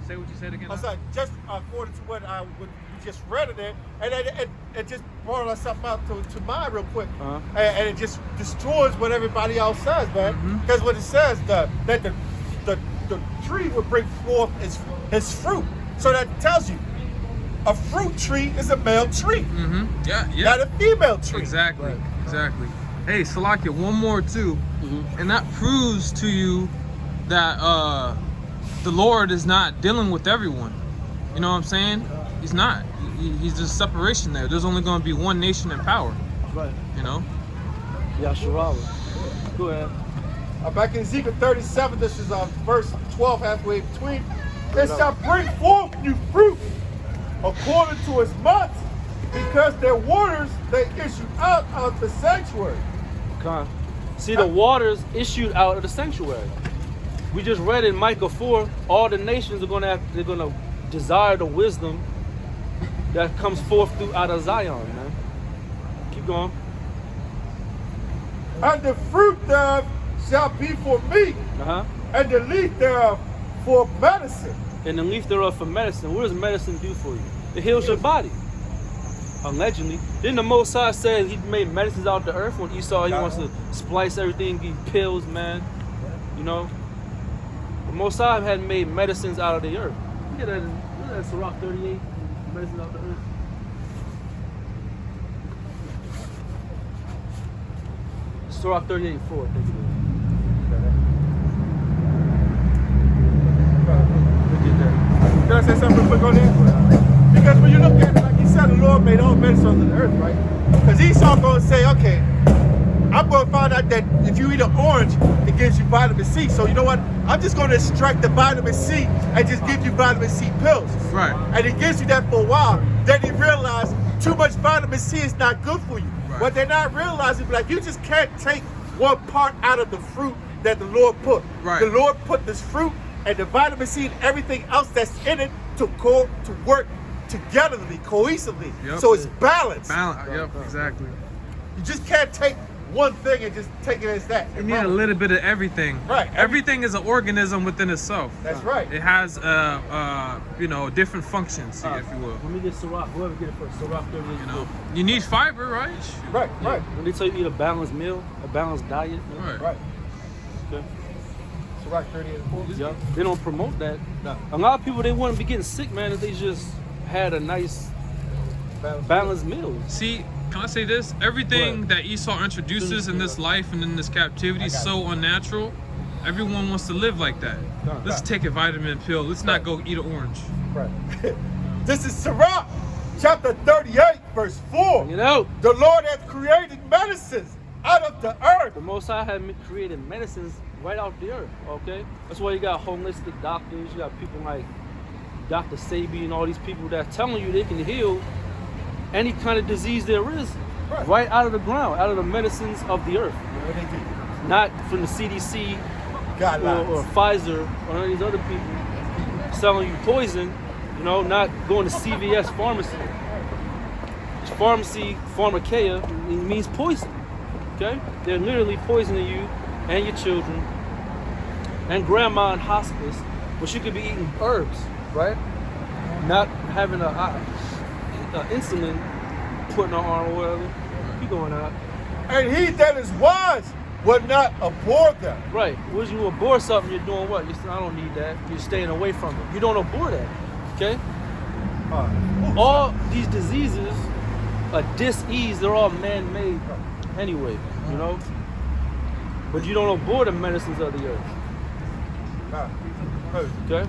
Say what you said again. I'm sorry, just according to what we just read in there, and it just brought us something out to mind real quick, and it just destroys what everybody else says, man. Because what it says, that the tree would bring forth its fruit, so that tells you a fruit tree is a male tree, Yeah. not a female tree. Exactly. Exactly. Hey, Salakia, one more too, and that proves to you that the Lord is not dealing with everyone. You know what I'm saying? He's not. He's just separation there. There's only going to be one nation in power. Right. You know? Yasharawa. Go ahead. Back in Ezekiel 37, this is verse 12, halfway between. They shall bring forth new fruit according to its months, because their waters they issue out of the sanctuary. Con. See, the waters issued out of the sanctuary. We just read in Micah 4, all the nations are gonna desire the wisdom that comes forth through out of Zion, man. Keep going. And the fruit thereof shall be for meat, and the leaf thereof for medicine. And the leaf thereof for medicine. What does medicine do for you? It heals your body. Allegedly. Then the Most High said he made medicines out of the earth when Esau, he wants to splice everything, give pills, man. You know? The Most High had made medicines out of the earth. Look at that in Sirach 38, medicines out of the earth. Sirach 38:4, I think it is. Can I say something real quick on that? Because when you look at it, like you said, the Lord made all medicine on the earth, right? Because Esau going to say, okay, I'm going to find out that if you eat an orange, it gives you vitamin C. So you know what? I'm just going to extract the vitamin C and just give you vitamin C pills. Right. And it gives you that for a while. Then he realized too much vitamin C is not good for you. Right. What they're not realizing, like, you just can't take one part out of the fruit that the Lord put. Right. The Lord put this fruit and the vitamin C and everything else that's in it to work togetherly, cohesively. Yep. So it's balanced. Yep, exactly. You just can't take one thing and just take it as that. You need a little bit of everything. Right. Everything is an organism within itself. That's right. It has, different functions, if you will. Let me get Sirach. Whoever get it first. Sirach 38. You know, you need fiber, right? Shoot. Right, right, When they tell you to eat a balanced meal, a balanced diet. Right. right. Okay. So right, 38 and 40. Yeah. They don't promote that. No. A lot of people, they wouldn't be getting sick, man, if they just had a nice balanced meal. See, can I say this? Everything that Esau introduces in this life and in this captivity is so unnatural. Everyone wants to live like that. Let's take a vitamin pill. Let's not go eat an orange. Right. This is Sirach, chapter 38, verse 4. You know, The Lord hath created medicines out of the earth. the Most High had created medicines right out the earth, okay? That's why you got holistic doctors, you got people like Dr. Sabi and all these people that are telling you they can heal any kind of disease there is right out of the ground, out of the medicines of the earth. Not from the CDC or Pfizer or any of these other people selling you poison, you know, not going to CVS pharmacy. Pharmacy, pharmakeia, it means poison, okay? They're literally poisoning you and your children and grandma in hospice, but she could be eating herbs, right? Not having a insulin put in her arm or whatever. Keep going out. And he that is wise will not abhor them. Right. When you abhor something, you're doing what? You're saying, I don't need that. You're staying away from it. You don't abhor that, okay? All these diseases, dis-ease, they're all man-made anyway, you know? But you don't abhor the medicines of the earth. Okay?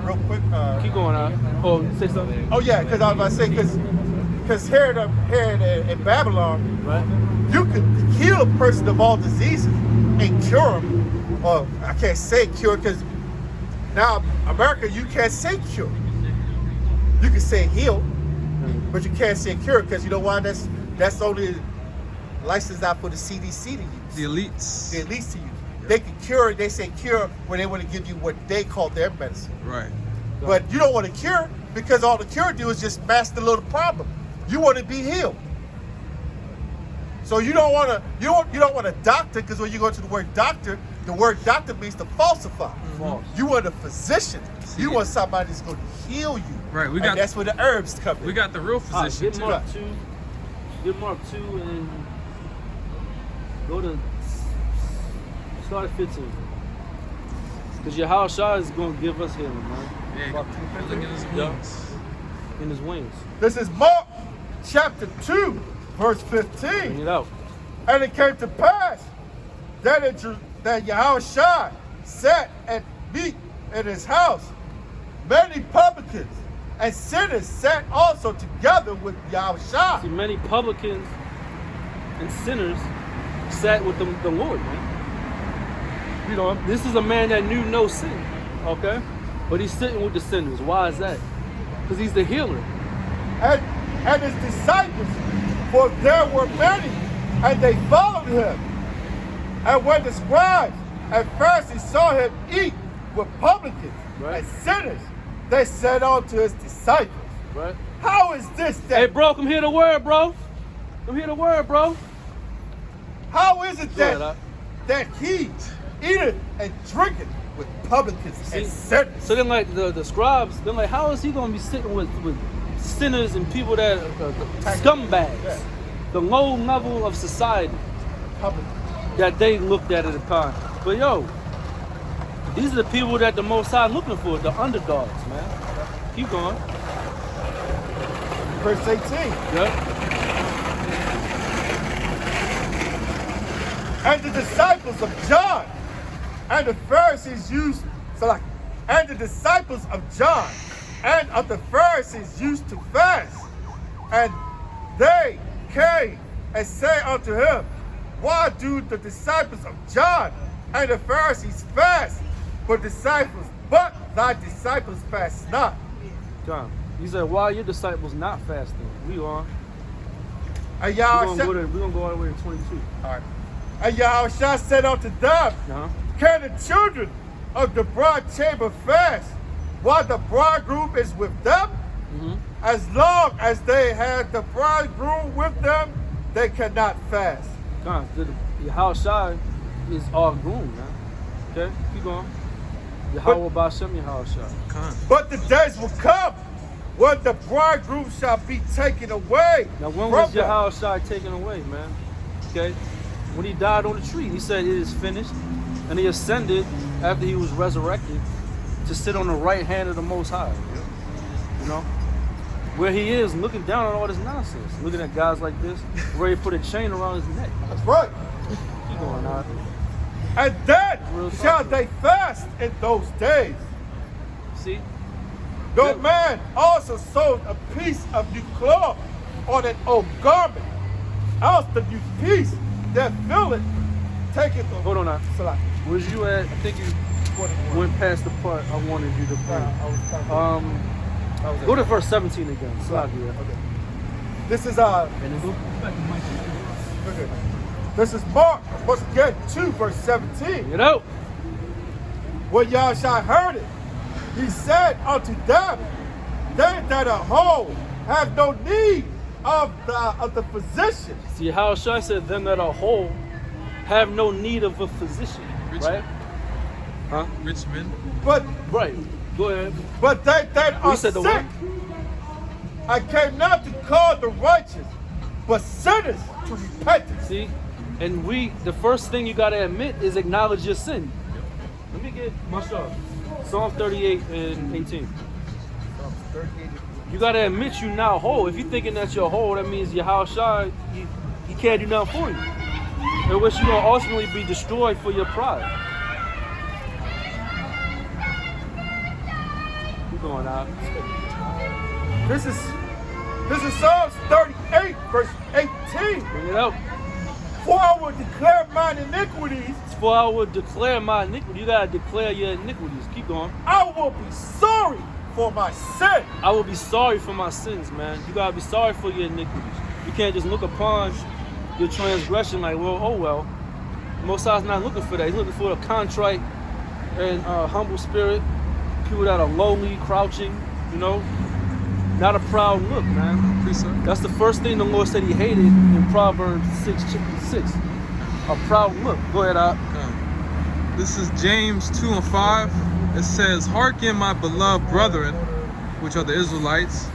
Real quick. Keep going out. Oh, say something? Oh yeah, because I was about to say, because here in Babylon, Right? you can heal a person of all diseases and cure them. Well, I can't say cure because now America, you can't say cure. You can say heal, but you can't say cure because you know why? That's only licensed out for the CDC to use. The elites. The elites to use. They can cure. They say cure when they want to give you what they call their medicine. Right. But you don't want to cure because all the cure do is just mask the little problem. You want to be healed. So you don't want a doctor because when you go to the word doctor means to falsify. False. You want a physician. You want somebody that's going to heal you. Right, we And got that's where the herbs come in. we got the real All right, physician get too. Mark 2. Get Mark 2 and go to start at 15. Because Yahushua is going to give us healing, man. Yeah, look at his Yeah. wings. In his wings. This is Mark chapter 2, verse Bring 15. it out. And it came to pass that Yahushua sat at meat in his house. Many publicans and sinners sat also together with See, Yahushua. many publicans and sinners sat with the Lord, man. You know, this is a man that knew no sin, okay? But he's sitting with the sinners. Why is that? Because he's the healer. And his disciples, for there were many, and they followed him. And when the scribes and Pharisees saw him eat with publicans Right. and sinners, they said unto his disciples, Right? how is this that, Hey, bro, come hear the word, bro. Come hear the word, bro. how is it Go ahead, that, Doc. that he eateth and drinketh with publicans See, and sinners? So then, like the scribes, they're like, how is he gonna be sitting with sinners and people that are scumbags, Yeah. the low level of society Publicans. that they looked at the time? But yo, these are the people that the Most High looking for, the underdogs, man. Keep going. Verse 18. Yeah. And the disciples of John and the Pharisees used and the disciples of John and of the Pharisees used to fast. And they came and say unto him, why do the disciples of John and the Pharisees fast, but thy disciples fast not? John. He said, why are your disciples not fasting? We are. And We're Yahushua, gonna go all the way to 22. all right. And Yahushua said unto them, Uh-huh. can the children of the bride chamber fast while the bridegroom is with them? Mm-hmm. As long as they have the bridegroom with them, they cannot fast. John, the Yahushua is our groom, man. Okay, keep going. Yahweh Bashem Yahushua. But the days will come when the bridegroom shall be taken away. Now, when from was them. Yahushua taken away, man? Okay, when he died on the tree, he said it is finished, and he ascended after he was resurrected to sit on the right hand of the Most High. You know, where he is looking down on all this nonsense, looking at guys like this, ready to put a chain around his neck. That's right. Keep going on. And then Real shall talk. they fast in those days. See, No Yeah. man also sewed a piece of new cloth on an old garment, else the new piece that filleth taketh the hold on now. Salah. Was you at? I think you 21. went past the part I wanted you to bring. I was Go to verse 17 again. Slack you. Okay. This is okay. This is Mark, once again, 2, verse 17. Get out. When Yahshua heard it, he said unto them, they that are whole have no need of the physician. See how Shai said, them that are whole have no need of a physician. Rich, Right? Huh? rich men. But Right. Go ahead. they that We are said the sick, what? I came not to call the righteous, but sinners to repentance. See? And the first thing you got to admit is acknowledge your sin. Let me get my stuff. Psalm 38 and 18. You got to admit you now whole. If you're thinking that you're whole, that means your house shy, he can't do nothing for you. In which you're going to ultimately be destroyed for your pride. Keep going out. This is Psalms 38, verse 18. Bring it out. For I will declare mine iniquities, For I will declare my iniquity. You got to declare your iniquities. Keep going. I will be sorry for my sin. I will be sorry for my sins, man. You gotta be sorry for your iniquities. You can't just look upon your transgression like, well, oh well. Most High's not looking for that. He's looking for a contrite and humble spirit, people that are lowly, crouching, you know, not a proud look, man. Precept. That's the first thing the Lord said He hated in Proverbs 6:6. A proud look. Go ahead, out. This is James 2:5. It says, "Hearken, my beloved brethren," which are the Israelites.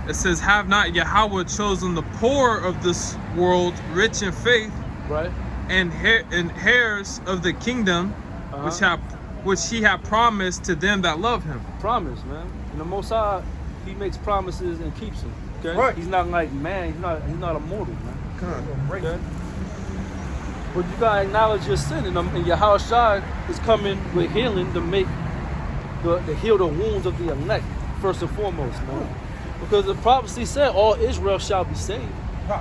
It says, "Have not Yahweh chosen the poor of this world rich in faith, Right. and heirs of the kingdom, which he hath promised to them that love him." Promise, man. And the Most High, he makes promises and keeps them. Okay. Right. He's not like man. He's not a mortal, man. Right. Okay. But you gotta acknowledge your sin, and Yahweh Shai is coming with healing to make to heal the wounds of the elect first and foremost, man. Because the prophecy said all Israel shall be saved. Right.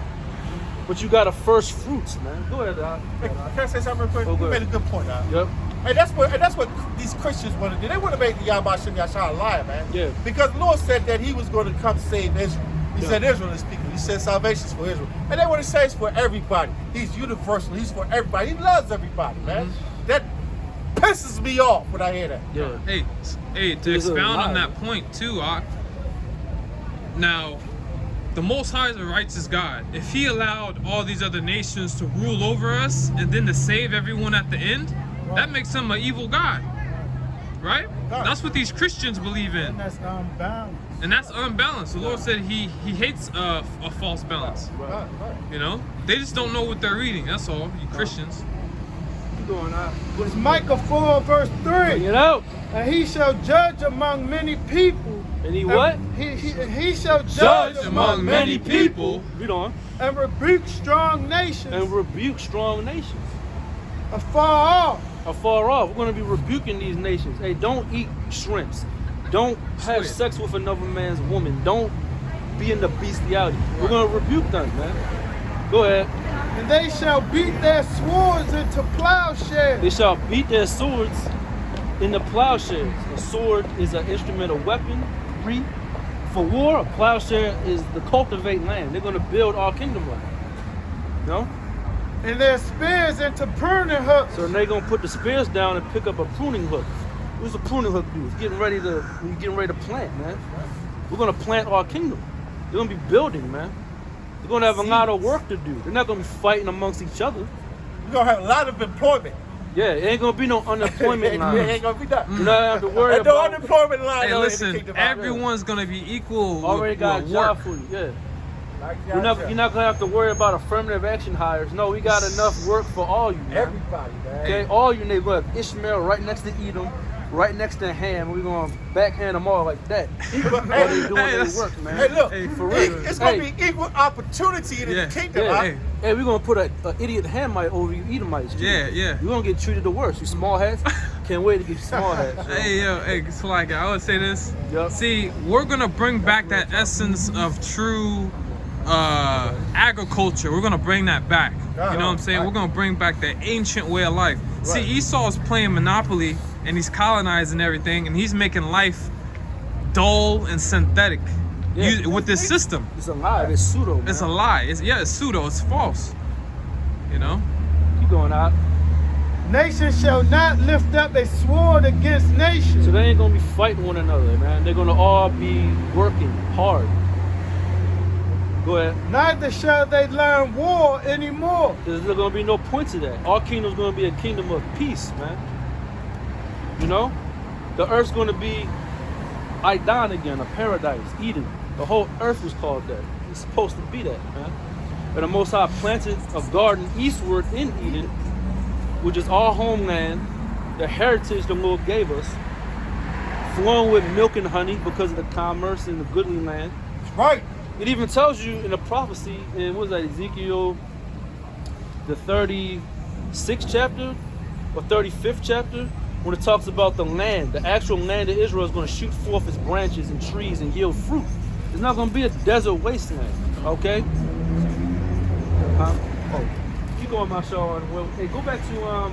But you got a first fruits, man. Go ahead, Doc. Hey, can I say something real quick? Oh, go You ahead. made a good point, Doc. Yep. And that's what these Christians want to do. They want to make the Yahweh Yahshua a liar, man. Yeah. Because the Lord said that He was going to come save Israel. He Yeah. said Israel is people. He said salvation is for Israel. And they want to say it's for everybody. He's universal. He's for everybody. He loves everybody, man. That pisses me off when I hear that. Yeah. Hey, to He's a expound on liar. that point too, Ak. Now, the Most High is a righteous God. If He allowed all these other nations to rule over us and then to save everyone at the end, that makes Him an evil God, right? Right. That's what these Christians believe in, That's unbalanced. and that's unbalanced. The Lord said He hates a false balance. Right, right. You know, they just don't know what they're reading. That's all. You Christians. Keep going out. It's Micah 4 verse 3. Bring it out. And he shall judge among many people. And he what? He shall judge among many people Read on. and rebuke strong nations And rebuke strong nations. afar off. Afar off, we're going to be rebuking these nations. Hey, don't eat shrimps. Don't have Sweet. sex with another man's woman. Don't be into bestiality. We're going to rebuke them, man. Go ahead. And they shall beat their swords into plowshares. They shall beat their swords in the plowshares. A sword is an instrument of weaponry for war. A plowshare is to cultivate land. They're going to build our kingdom land. You know? And their spears into pruning hooks. So they're gonna put the spears down and pick up a pruning hook. What's a pruning hook do? It's getting ready to plant, man. We're gonna plant our kingdom. They're gonna be building, man. They're gonna have a lot of work to do. They're not gonna be fighting amongst each other. We're going to have a lot of employment. Yeah, it ain't gonna be no unemployment It line. ain't going to be that. You don't have to worry And no about. unemployment line. Hey, in the listen, kingdom out there. everyone's gonna be equal. Already got a with job work. for you. Yeah, Like you're not gonna have to worry about affirmative action hires. No, we got enough work for all you, man. everybody, man. Okay, all you neighbors. We have Ishmael right next to Edom, right next to Ham. We're gonna backhand them all like that. While they doing their that's- work, man. Hey, look, Hey, for real. it's going to Hey. be equal opportunity in Yeah. the kingdom. Yeah, huh? Hey. Hey, we're gonna put a idiot Hamite over you Edomites. too. Yeah, yeah. You're gonna get treated the worst. You small hats. Can't wait to get you small hats. yo. Hey, it's like I would say this. Yup. See, we're gonna bring back that essence of true agriculture. We're gonna bring that back. You know what I'm saying? Right. We're gonna bring back the ancient way of life. See, Right. Esau's playing Monopoly and he's colonizing everything and he's making life dull and synthetic Yeah. with this system. It's a lie. It's pseudo. Man. It's a lie. It's pseudo. It's false. You know? Keep going out. Nation shall not lift up a sword against nation. So they ain't gonna be fighting one another, man. They're gonna all be working hard. Go ahead. Neither shall they learn war anymore. There's gonna be no point to that. Our kingdom's gonna be a kingdom of peace, man. You know, the earth's gonna be Idan again, a paradise, Eden. The whole earth was called that. It's supposed to be that, man. And the Most High planted a garden eastward in Eden, which is our homeland, the heritage the Lord gave us, flowing with milk and honey because of the commerce in the goodly land. Right. It even tells you in the prophecy in what was that, Ezekiel, the 36th chapter or 35th chapter, when it talks about the land, the actual land of Israel is going to shoot forth its branches and trees and yield fruit. It's not going to be a desert wasteland, okay? Oh, keep going, my show. Well, hey, go back to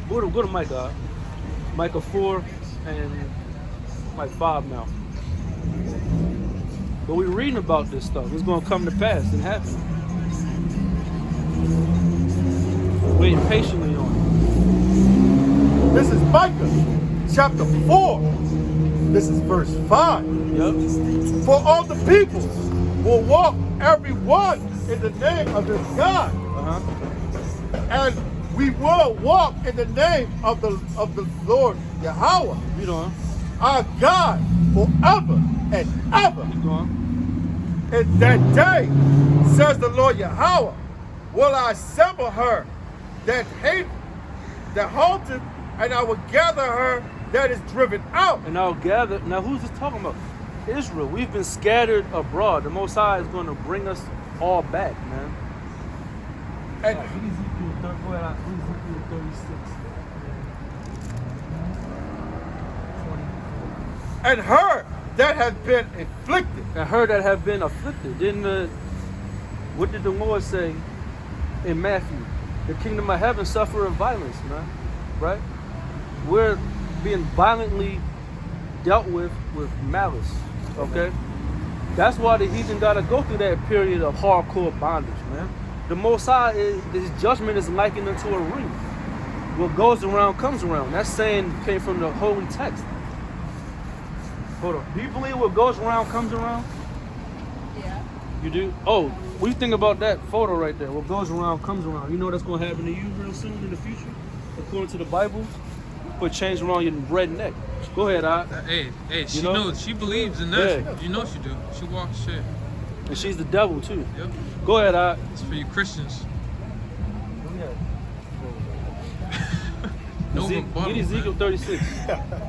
go to Micah, Micah 4 and like 5 now. But we're reading about this stuff. It's going to come to pass and happen. Waiting patiently on it. This is Micah chapter 4. This is verse 5. Yep. For all the peoples will walk every one in the name of his God. Uh-huh. And we will walk in the name of the Lord Yahweh, Read on. our God, forever and ever. Keep going. In that day, says the Lord Yahweh, will I assemble her that hate, that halted, and I will gather her that is driven out. And I'll gather. Now, who's this talking about? Israel. We've been scattered abroad. The Most High is going to bring us all back, man. And, Go ahead. Ezekiel 36. and her that has been afflicted. And her that have been afflicted. What did the Lord say in Matthew? The kingdom of heaven suffereth violence, man. Right? We're being violently dealt with malice. Okay? That's why the heathen gotta go through that period of hardcore bondage, man. The Most High, his judgment is likened unto a ring. What goes around comes around. That saying came from the holy text. Hold on. Do you believe what goes around comes around? Yeah. You do? Oh, what do you think about that photo right there? What goes around comes around. You know that's going to happen to you real soon in the future? According to the Bible? Put chains around your red neck. Go ahead, Hey, she know? knows. She believes in that. Yeah. You know she do. She walks shit. And she's the devil, too. Yep. Go ahead, It's for you Christians. No Get rebuttal, Ezekiel man. 36.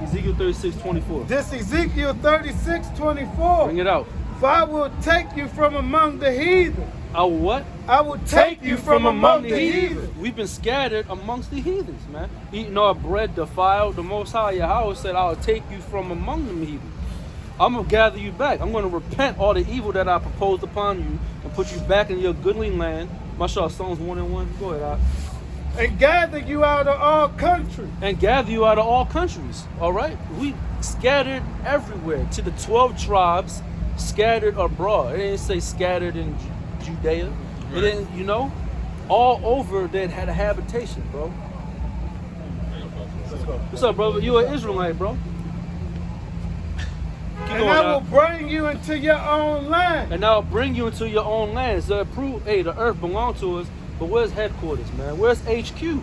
Ezekiel 36:24. This Ezekiel 36:24. Bring it out. For I will take you from among the heathen. I will what? I will take you from among the heathen. We've been scattered amongst the heathens, man. Eating our bread defiled. The Most High Yahweh said, I'll take you from among them heathens. I'm going to gather you back. I'm going to repent all the evil that I proposed upon you and put you back in your goodly land. Mashallah, Psalms 1:1. Go ahead, Ak. And gather you out of all countries. And gather you out of all countries. All right? We scattered everywhere to the 12 tribes, scattered abroad. It didn't say scattered in Judea. It didn't, all over they had a habitation, bro. What's up, brother? You an Israelite, bro. Keep And going, I will Ak. bring you into your own land. And I'll bring you into your own lands. The earth belongs to us, but where's headquarters, man? Where's HQ?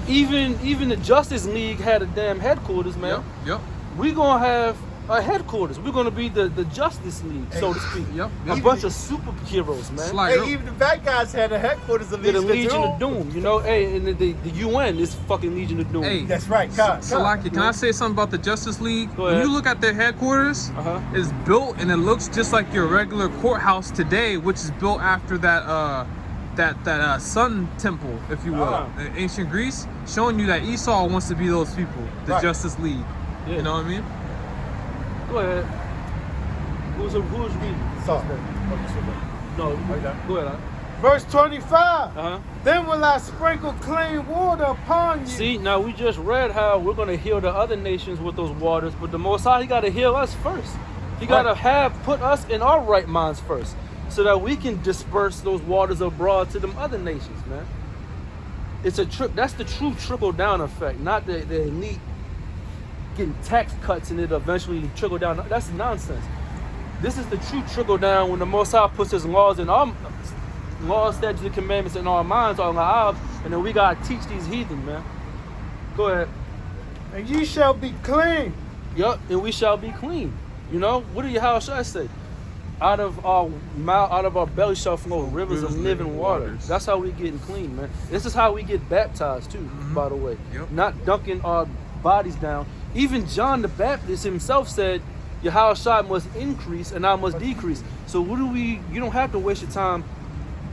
Even the Justice League had a damn headquarters, man. Yep. We're gonna have a headquarters. We're gonna be the Justice League, so to speak. Yep. A bunch of superheroes, man. Slide. hey, even the bad guys had a headquarters of They're the Legion Legion of Doom, Hey, and the UN is fucking Legion of Doom. Hey, That's right, God. Salaki, can I say something about the Justice League? Go When ahead. you look at their headquarters, Uh-huh. it's built and it looks just like your regular courthouse today, which is built after that Sun Temple, if you will, Uh-huh. in ancient Greece, showing you that Esau wants to be those people, the Right. Justice League. Yeah. You know what I mean? Go ahead. Who's reading? So, No, go ahead. Verse 25. Uh-huh. Then will I sprinkle clean water upon you. See, now we just read how we're going to heal the other nations with those waters, but the Most High, He got to heal us first. He got to put us in our right minds first, so that we can disperse those waters abroad to them other nations, man. It's a that's the true trickle-down effect, not the elite getting tax cuts and it eventually trickle down. That's nonsense. This is the true trickle-down when the Most High puts His laws, statutes, and commandments in our minds, our lives, and then we got to teach these heathen, man. Go ahead. And ye shall be clean. Yup, and we shall be clean. What do how should I say? Out of our mouth, out of our belly shall flow rivers of living waters. That's how we getting clean, man. This is how we get baptized too, by the way. Yep. Not dunking our bodies down. Even John the Baptist himself said, Yahushua must increase and I must decrease. So you don't have to waste your time.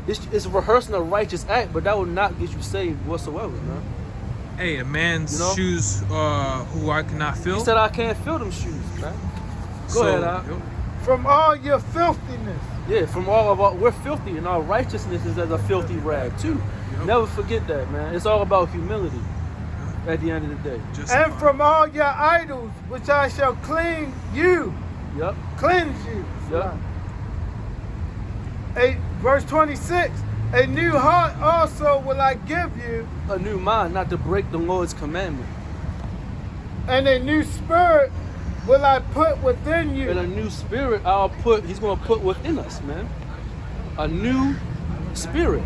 It's rehearsing a righteous act, but that will not get you saved whatsoever, man. Hey, a man's You know? shoes who I cannot feel. He said I can't feel them shoes, man. Go ahead, Al. yep. From all your filthiness. Yeah, from all of our, we're filthy, and our righteousness is as a filthy rag too. Yep. Never forget that, man. It's all about humility at the end of the day. Justified. And from all your idols, which I shall cleanse you. Yep. Cleanse you. Yep. Verse 26. A new heart also will I give you, A new mind, not to break the Lord's commandment. and a new spirit will I put within you. And a new spirit He's gonna put within us, man. A new spirit.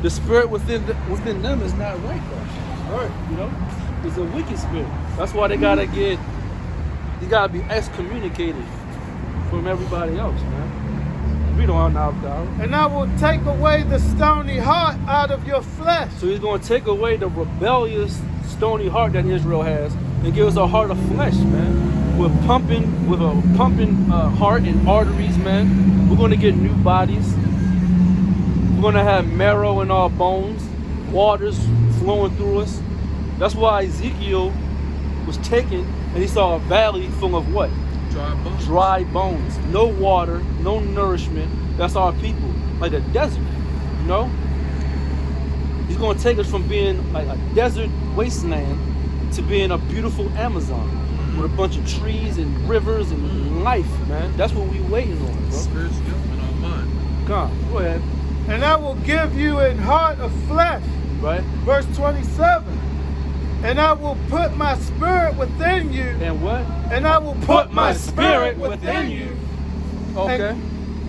The spirit within them is not right, though. Right. You know, it's a wicked spirit. That's why they gotta be excommunicated from everybody else, man. We don't have now. And I will take away the stony heart out of your flesh. So he's gonna take away the rebellious, stony heart that Israel has and give us a heart of flesh, man. With a pumping heart and arteries, man. We're gonna get new bodies. We're gonna have marrow in our bones, waters flowing through us. That's why Ezekiel was taken and he saw a valley full of what? Dry bones. Dry bones. No water, no nourishment. That's our people. Like a desert, you know? He's gonna take us from being like a desert wasteland to being a beautiful Amazon with a bunch of trees and rivers and life, man. That's what we waiting on, bro. Spirits and our mind. Come on, go ahead. And I will give you an heart of flesh. Right? Verse 27. And I will put my spirit within you. And what? And I will put my spirit within you. Okay.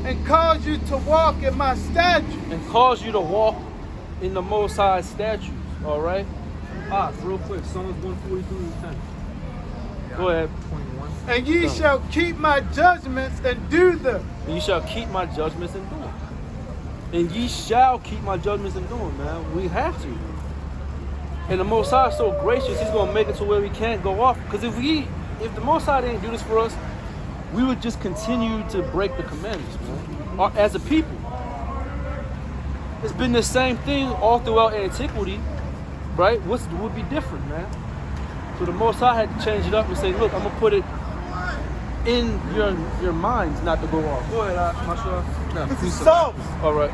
And cause you to walk in my statutes. And cause you to walk in the Most High statutes. All right? Real quick. Psalms 143:10. Go ahead. 21. And ye shall keep my judgments and do them. And ye shall keep my judgments and do them. And ye shall keep my judgments and do them, man. We have to. And the Most High is so gracious, he's going to make it to where we can't go off. Because if the Most High didn't do this for us, we would just continue to break the commandments, man. As a people. It's been the same thing all throughout antiquity, right? What would be different, man? So the Most High had to change it up and say, look, I'm going to put it in your minds not to go off. Go ahead, Masha. This is Psalms. All right.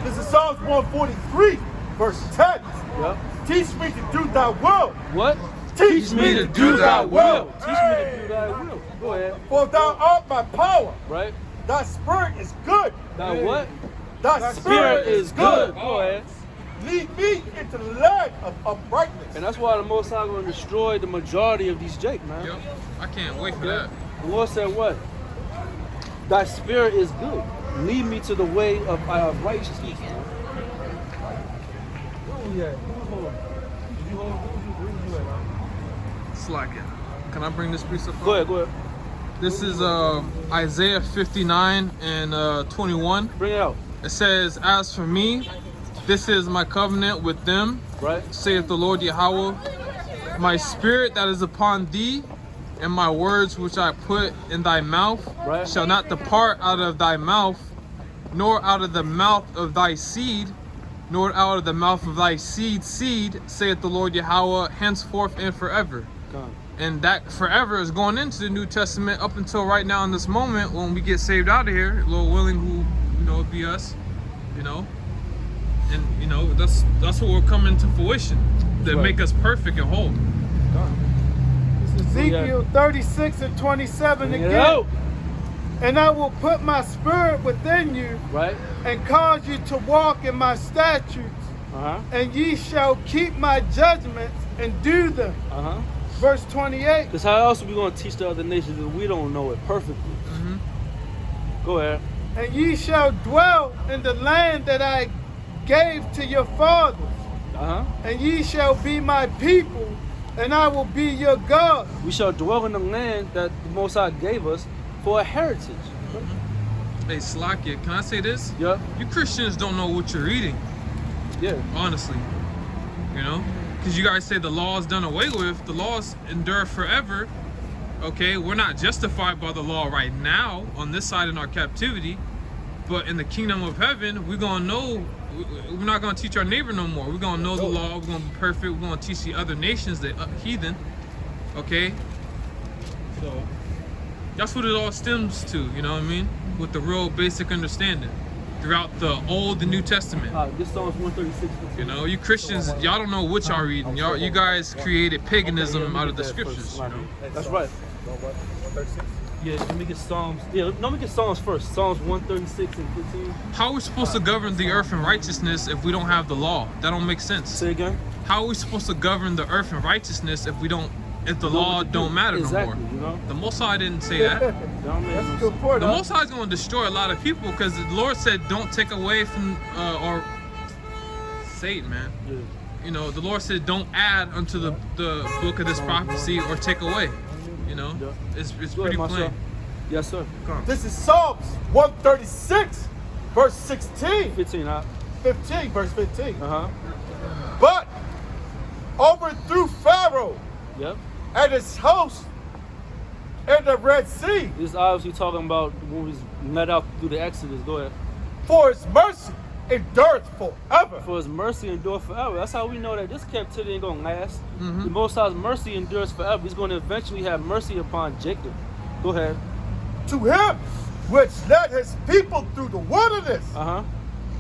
This is Psalms 143, verse 10. Yep. Teach me to do thy will. What? Teach me to do thy will. Teach me to do thy will. Go ahead. For thou art my power. Right? Thy spirit is good. Thy what? Thy Spirit is good. Go ahead. Lead me into the land of uprightness. And that's why the Most High going to destroy the majority of these Jake, man. Yep. I can't wait for that. The Lord said what? Thy spirit is good. Lead me to the way of righteousness. Where we at? Who's holding? Did you hold? Where you at? Slack it. Can I bring this piece up? Go ahead, go ahead. This is Isaiah 59 and 21. Bring it out. It says, as for me, this is my covenant with them, Right? saith the Lord Yahweh. My spirit that is upon thee, and my words which I put in thy mouth, Right. shall not depart out of thy mouth, nor out of the mouth of thy seed, nor out of the mouth of thy seed, saith the Lord Yahweh, henceforth and forever. Come. And that forever is going into the New Testament up until right now in this moment when we get saved out of here, Lord willing, who, it'd be us, And, that's what will come into fruition, that Right. make us perfect and whole. Ezekiel 36 and 27 Bring it again. out. And I will put my spirit within you Right? and cause you to walk in my statutes, Uh-huh. and ye shall keep my judgments and do them. Uh-huh. Verse 28. Because how else are we going to teach the other nations if we don't know it perfectly? Mm-hmm. Go ahead. And ye shall dwell in the land that I gave to your fathers, Uh-huh. and ye shall be my people, and I will be your God. We shall dwell in the land that the Most High gave us for a heritage. Hey, Slakia, can I say this? Yep. You Christians don't know what you're reading, Yeah. honestly. Because you guys say the law is done away with, the laws endure forever. Okay, we're not justified by the law right now on this side in our captivity, but in the kingdom of heaven, we're gonna know. We're not gonna teach our neighbor no more. We're gonna know the law. We're gonna be perfect. We're gonna teach the other nations, the heathen. Okay, so that's what it all stems to. You know what I mean? With the real basic understanding throughout the Old and New Testament. This Psalms 136. You Christians, y'all don't know what y'all reading. You guys created paganism out of the scriptures. That's right. 136. Yeah, let me get Psalms. Yeah, let me get Psalms first. Psalms 136 and 15. How are we supposed to govern the earth in righteousness if we don't have the law? That don't make sense. Say again. How are we supposed to govern the earth in righteousness if the law don't matter exactly, no more? You know? The Most High didn't say that. That don't make That's no a good sense. point. The huh? Most High is going to destroy a lot of people because the Lord said, "Don't take away from 8, man. Yeah. You know, the Lord said, don't add unto the book of this prophecy or take away. You know, Yeah. it's Go ahead, pretty Marcel. plain. Yes, sir. This is Psalms 136, verse 16, 15. 15, verse 15. Uh-huh. But overthrew Pharaoh Yep. and his host in the Red Sea, This is obviously talking about when we was led out through the Exodus. Go ahead. for his mercy endureth forever. For his mercy endure forever. That's how we know that this captivity ain't gonna last. The Most High's mercy endures forever. He's gonna eventually have mercy upon Jacob. Go ahead. To him which led his people through the wilderness, Uh-huh.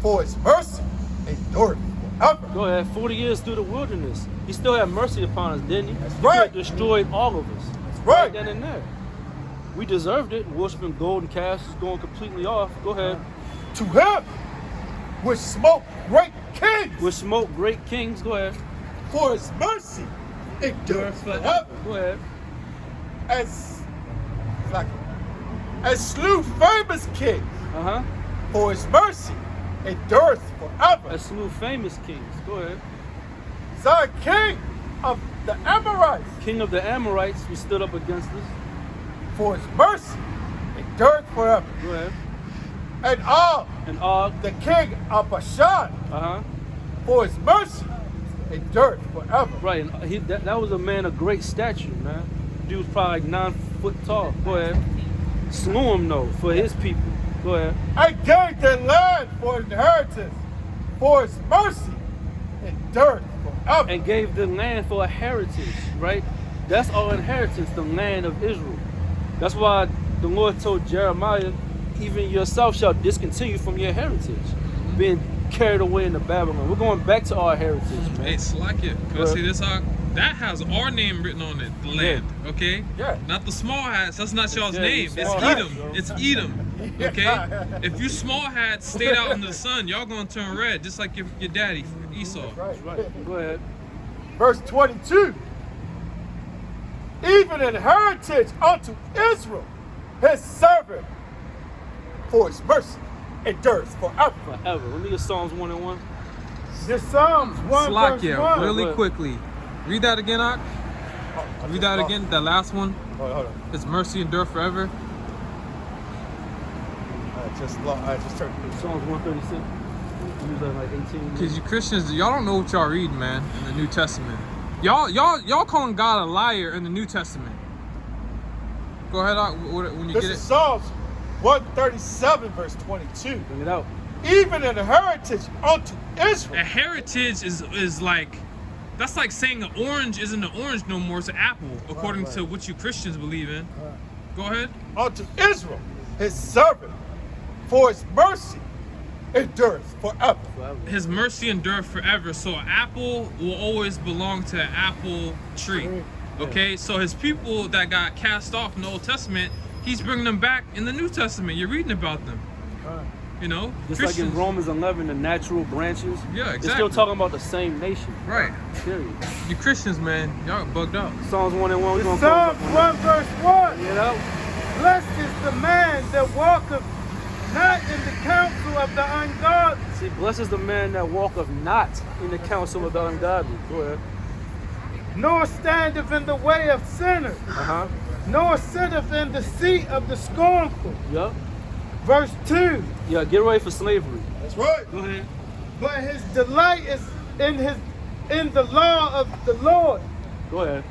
for his mercy endureth forever. Go ahead. 40 years through the wilderness. He still had mercy upon us, didn't he? That's He right. could have destroyed all of us. That's right. Then and there. We deserved it. Worshiping golden calves, going completely off. Go ahead. To him which smote great kings, With smoke, great kings. Go ahead. for his mercy endureth forever. Go ahead. As slew famous kings, Uh-huh. for his mercy endureth forever. A slew famous kings. Go ahead. Zion, king of the Amorites, King of the Amorites who stood up against us. for his mercy endureth forever. Go ahead. And Og, And Og. the king of Bashan, Uh-huh. for his mercy endureth forever. Right. And that was a man of great stature, man. Dude was probably like 9 foot tall. Go ahead. Slew him though for his people. Go ahead. And gave the land for inheritance, for his mercy endureth forever. And gave the land for a heritage, right? That's our inheritance, the land of Israel. That's why the Lord told Jeremiah, even yourself shall discontinue from your heritage, being carried away into Babylon. We're going back to our heritage, man. Hey, Salakia, can I see this? That has our name written on it, the land, okay? Yeah. Not the small hats. That's not y'all's Yeah, name. you It's small Edom. hats, bro. It's Edom, okay? If you small hats stayed out in the sun, y'all gonna turn red, just like your daddy, Esau. Right. Go ahead. Verse 22. Even an heritage unto Israel, his servant, for his mercy endureth forever. Forever. Let me get Psalms 1 and 1. This Psalms 1 verse Salakia, 1. really What? quickly. Read that again, Ak. Read that again, that last one. Hold on. His mercy endure forever. I just turned this. Psalms 136. He was at like 18. Cause you Christians, y'all don't know what y'all read, man, in the New Testament. Y'all calling God a liar in the New Testament. Go ahead, Ak, when you This get is it. Psalms 137 verse 22. Bring it out. Even an heritage unto Israel. A heritage is like, that's like saying an orange isn't an orange no more, it's an apple, according to what you Christians believe in. Go ahead. Unto Israel, his servant, for his mercy endureth forever. Forever. His mercy endureth forever. So an apple will always belong to an apple tree. Okay, so his people that got cast off in the Old Testament, he's bringing them back in the New Testament. You're reading about them. You know, Just like in Romans 11, the natural branches. Yeah, It's still exactly. talking about the same nation. Right. Period. You Christians, man, y'all bugged out. Psalms 1 and 1. We're going to Psalms 1 verse 1. You know? Blessed is the man that walketh not in the counsel of the ungodly, See, blessed is the man that walketh not in the counsel of the ungodly. Go ahead. nor standeth in the way of sinners, Uh-huh. nor sitteth in the seat of the scornful. Yup. Verse 2. Yeah, get ready for slavery. That's right. Go ahead. But his delight is in the law of the Lord, Go ahead.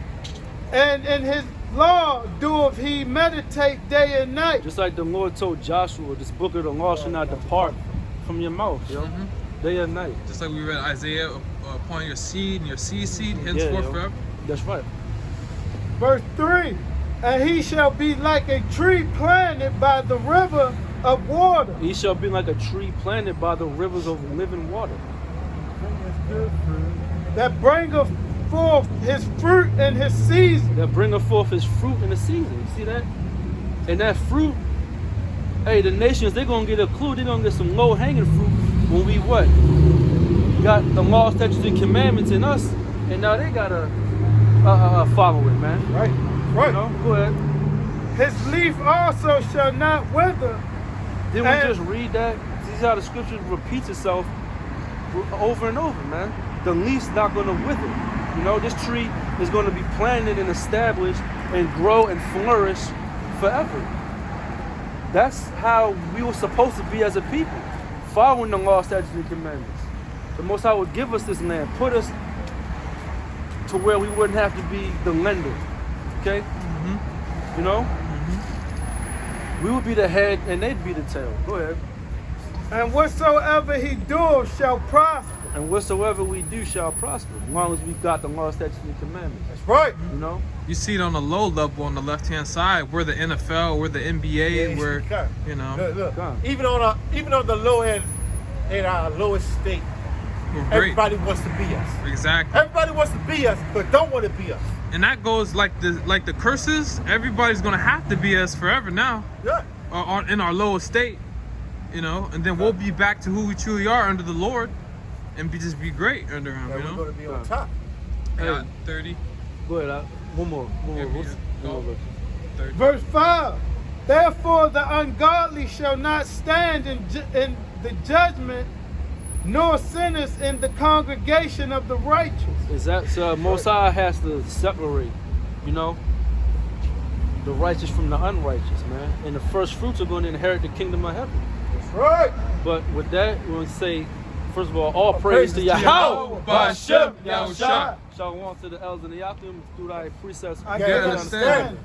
and in his law doeth he meditate day and night. Just like the Lord told Joshua, this book of the law shall not depart from your mouth, yo. Day and night. Just like we read Isaiah, upon your seed and your seed, henceforth yo. forever. That's right. Verse 3. And he shall be like a tree planted by the river of water. He shall be like a tree planted by the rivers of living water. That bringeth forth his fruit in his season. That bringeth forth his fruit in the season. You see that? And that fruit, hey, the nations, they're going to get a clue. They're going to get some low-hanging fruit when we what? Got the law, statutes, and commandments in us, and now they got to follow it, man. Right. Right. You know? Go ahead. His leaf also shall not wither. Didn't we And- just read that? See how the scripture repeats itself? over and over, man. The leaf's not gonna wither. You know, this tree is gonna be planted and established and grow and flourish forever. That's how we were supposed to be as a people, following the law, statutes, and commandments. The Most High would give us this land, put us to where we wouldn't have to be the lender. Okay? You know? We would be the head and they'd be the tail. Go ahead. And whatsoever he doeth shall prosper. And whatsoever we do shall prosper, as long as we've got the law, statutes, and commandments. That's right. You know? You see it on the low level on the left-hand side. We're the NFL, we're the NBA, Yeah, we're, God. you know, Look. God. Even on the low end, in our lowest state, we're great. everybody wants to be us. Exactly. Everybody wants to be us, but don't want to be us. And that goes like the curses. Everybody's gonna have to be us forever now, Yeah. or in our lowest state, you know. And then we'll be back to who we truly are under the Lord, and just be great under Him, And you we're know. going to be on top. I got Hey. 30. Go ahead. One more. Yeah, What's- yeah. one more. 30. Verse 5. Therefore the ungodly shall not stand in the judgment, nor sinners in the congregation of the righteous. Is that so? Most High has to separate, you know, the righteous from the unrighteous, man. And the first fruits are going to inherit the kingdom of heaven. That's right. But with that, we want to say, first of all praise to Yahweh. Yahweh. Ba'ashem Yahushua. Yahusha. Shalom to the elders and the Yakim through thy precepts. I Get get understanding. understanding.